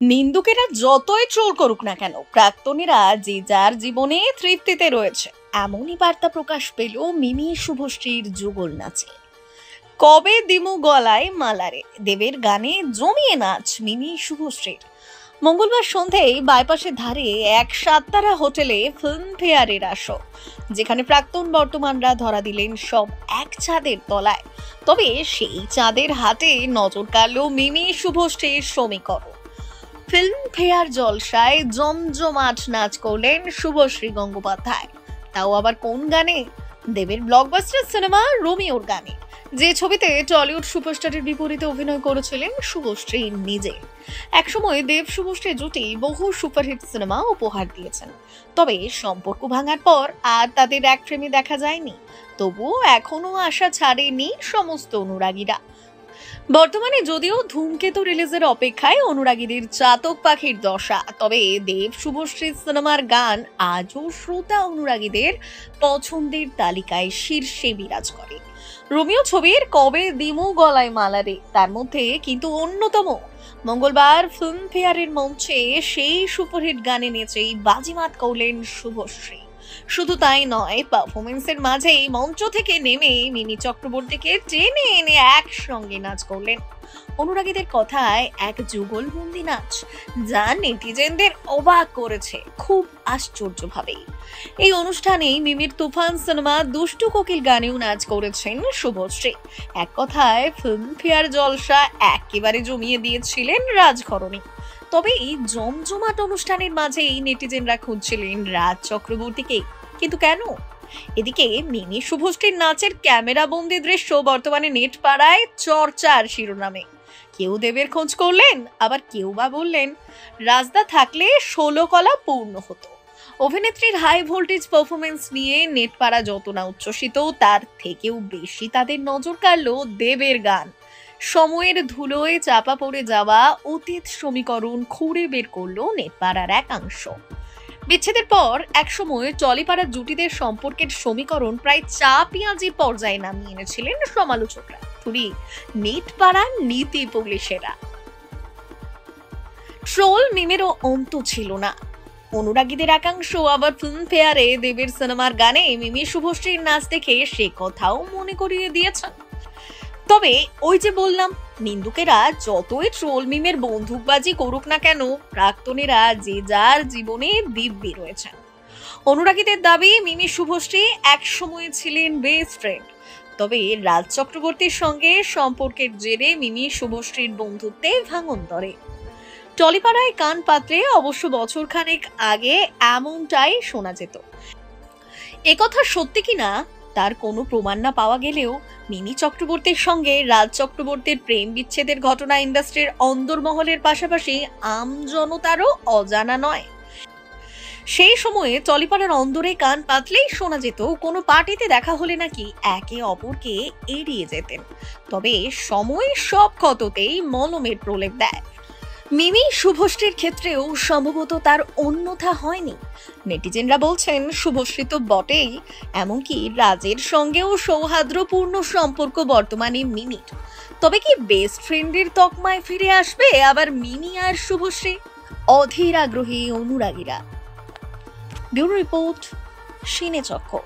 নিন্দুকেরা যতই ট্রোল করুক না কেন, প্রাক্তনীরা যে যার জীবনে তৃপ্তিতে রয়েছে, এমনই বার্তা প্রকাশ পেল মিমি শুভশ্রীর যুগল নাচে। কবে দিমু গলায় মালারে দেবের গানে জমিয়ে নাচ মিমি শুভশ্রীর। মঙ্গলবার সন্ধেয় বাইপাসের ধারে এক সাততারা হোটেলে ফিল্ম ফেয়ারের আসর, যেখানে প্রাক্তন বর্তমানরা ধরা দিলেন সব এক চাঁদের তলায়। তবে সেই চাঁদের হাতে নজর কাড়ল মিমি শুভশ্রীর সমীকরণ। ফিল্ম ফেয়ার জলসায় জমজমাট নাচ করলেন শুভশ্রী গঙ্গোপাধ্যায়, তাও আবার কোন গানে? দেবের ব্লকবাস্টার সিনেমা রোমিওর গানে, যে ছবিতে টলিউড সুপারস্টারের বিপরীতে অভিনয় করেছিলেন শুভশ্রী নিজে। একসময় দেব শুভশ্রী জুটি বহু সুপারহিট সিনেমা উপহার দিয়েছেন, তবে সম্পর্ক ভাঙার পর আর তাদের এক ফ্রেমে দেখা যায়নি। তবুও এখনো আশা ছাড়েনি সমস্ত অনুরাগীরা। বর্তমানে যদিও ধূমকেতু রিলিজের অপেক্ষায় অনুরাগীদের চাতক পাখির দশা, তবে দেব শুভশ্রী সিনেমার গান আজও শ্রোতা অনুরাগীদের পছন্দের তালিকায় শীর্ষে বিরাজ করে। রোমিও ছবির কবে দিমু গলায় মালারে তার মধ্যে কিন্তু অন্যতম। মঙ্গলবার ফিল্ম ফেয়ারের মঞ্চে সেই সুপারহিট গানে নেচেই বাজিমাত করলেন শুভশ্রী। শুধু তাই নয়, পারফরমেন্সের মাঝেই মঞ্চ থেকে নেমে মিমি চক্রবর্তীকে টেনে এনে একসঙ্গে নাচ করলেন। অনুরাগীদের কথায় এক যুগলবন্দি নাচ, যা নেটিজেনদের অবাক করেছে খুব আশ্চর্যভাবেই। এই অনুষ্ঠানে মিমির তুফান সিনেমা দুষ্টু কোকিল গানেও নাচ করেছেন শুভশ্রী। এক কথায় ফিল্ম ফেয়ার জলসা একেবারে জমিয়ে দিয়েছিলেন রাজঘরণী। তবে এই জমজমাট অনুষ্ঠানের মাঝেই নেটিজেনরা খুঁজছিলেন রাজ চক্রবর্তীকে, কিন্তু কেন? এদিকে মিমি শুভশ্রীর নাচের ক্যামেরা বন্দি দৃশ্য বর্তমানে নেট পাড়ায় চর্চার শিরোনামে। কেউ দেবের খোঁজ করলেন, আবার কেউ বা বললেন রাজদা থাকলে 16 কলা পূর্ণ হতো। অভিনেত্রীর হাই ভোল্টেজ পারফরমেন্স নিয়ে নেট পাড়া যত না উচ্ছ্বসিত, তার থেকেও বেশি তাদের নজর কাড়ল দেবের গান। সময়ের ধুলোয় চাপা পড়ে যাওয়া অতীত সমীকরণ খুঁড়ে বের করলো নেটপাড়ার একাংশ। বিচ্ছেদের পর একসময় টলিপাড়ার জুটিদের সম্পর্কের সমীকরণ প্রায় চা পেঁয়াজি পর্যায়ে নামিয়ে এনেছিলেন সমালোচকরা, নেটপাড়ার নীতি পুলিশেরা। ট্রোল মিমেরও অন্ত ছিল না। অনুরাগীদের একাংশ আবার ফিল্ম ফেয়ারে দেবের সিনেমার গানে মিমি শুভশ্রীর নাচ দেখে সে কথাও মনে করিয়ে দিয়েছেন। তবে ওই যে বললাম, নিন্দুকেরা যতই ট্রোল মিমের বন্দুকবাজি করুক না কেন, প্রাক্তনীরা যে যার জীবনে দিব্যি রয়েছেন। অনুরাগীদের দাবি মিমি শুভশ্রী এক সময় ছিলেন বেস্ট ফ্রেন্ড, তবে রাজ চক্রবর্তীর সঙ্গে সম্পর্কের জেরে মিমি শুভশ্রীর বন্ধুত্বে ভাঙন ধরে। টলিপাড়ায় কান পাত্রে অবশ্য বছরখানেক আগে এমনটাই শোনা যেত। একথা সত্যি কিনা তার কোনো প্রমাণ না পাওয়া গেলেও মিমি চক্রবর্তীর সঙ্গে রাজ চক্রবর্তীর প্রেম বিচ্ছেদের ঘটনা ইন্ডাস্ট্রির অন্দরমহলের পাশাপাশি আমজনতারও অজানা নয়। সেই সময়ে টলিপাড়ার অন্দরে কান পাতলেই শোনা যেত কোনো পার্টিতে দেখা হলে নাকি একে অপরকে এড়িয়ে যেতেন, তবে সময় সব ক্ষততেই মলমের প্রলেপ দেয়। মিমি শুভশ্রীর ক্ষেত্রেও সম্ভবত তার অন্যথা হয়নি। নেটিজেনরা বলছেন শুভশ্রী তো বটেই, এমনকি রাজের সঙ্গেও সৌহার্দ্যপূর্ণ সম্পর্ক বর্তমানে মিমির। তবে কি বেস্ট ফ্রেন্ডের তকমায় ফিরে আসবে আবার মিমি আর শুভশ্রী? অধীর আগ্রহী অনুরাগীরা। ব্যুরো রিপোর্ট, সিনে চক্কর।